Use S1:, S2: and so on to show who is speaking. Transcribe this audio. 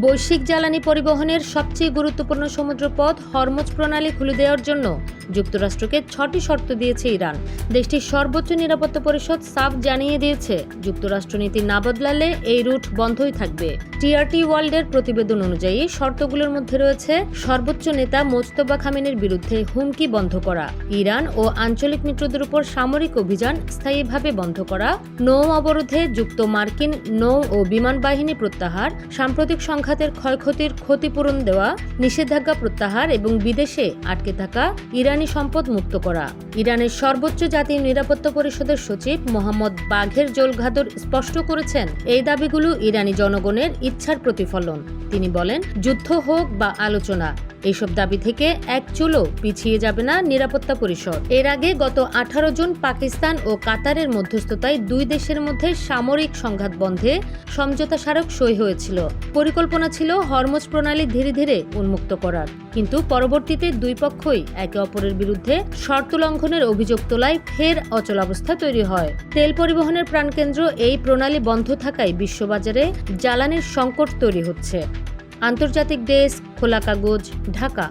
S1: বৈশ্বিক জ্বালানি পরিবহনের সবচেয়ে গুরুত্বপূর্ণ সমুদ্রপথ হরমুজ প্রণালী খুলে দেওয়ার জন্য যুক্তরাষ্ট্রকে 6টি শর্ত দিয়েছে ইরান। দেশটির সর্বোচ্চ নিরাপত্তা পরিষদ সাফ জানিয়ে দিয়েছে, যুক্তরাষ্ট্র নীতি না বদলালে এই রুট বন্ধই থাকবে। টিআরটি ওয়ার্ল্ডের প্রতিবেদন অনুযায়ী শর্তগুলোর মধ্যে রয়েছে সর্বোচ্চ নেতা মোজতবা খামেনির বিরুদ্ধে হুমকি বন্ধ করা, ইরান ও আঞ্চলিক মিত্রদের উপর সামরিক অভিযান স্থায়ীভাবে বন্ধ করা, নৌ অবরোধে যুক্ত মার্কিন নৌ ও বিমান বাহিনী প্রত্যাহার, সাম্প্রতিক সংঘাতের ক্ষয়ক্ষতির ক্ষতিপূরণ দেওয়া, নিষেধাজ্ঞা প্রত্যাহার এবং বিদেশে আটকে থাকা ইরানি সম্পদ মুক্ত করা। ইরানের সর্বোচ্চ জাতীয় নিরাপত্তা পরিষদের সচিব মোহাম্মদ বাঘের জোলঘাদর স্পষ্ট করেছেন, এই দাবিগুলো ইরানি জনগণের ইচ্ছার প্রতিফলন। তিনি বলেন, যুদ্ধ হোক বা আলোচনা, এইসব দাবি থেকে এক চুলও পিছিয়ে যাবে না নিরাপত্তা পরিষদ। এর আগে গত 18 জুন পাকিস্তান ও কাতারের মধ্যস্থতায় দুই দেশের মধ্যে সামরিক সংঘাত বন্ধে সমঝোতা স্মারক সই হয়েছিল। পরিকল্পনা ছিল হরমুজ প্রণালী ধীরে ধীরে উন্মুক্ত করার, কিন্তু পরবর্তীতে দুই পক্ষই একে অপরের বিরুদ্ধে শর্ত লঙ্ঘনের অভিযোগ তোলায় ফের অচলাবস্থা তৈরি হয়। তেল পরিবহনের প্রাণকেন্দ্র এই প্রণালী বন্ধ থাকায় বিশ্ববাজারে জ্বালানির সংকট তৈরি হচ্ছে। আন্তর্জাতিক ডেস্ক, খোলা কাগজ, ঢাকা।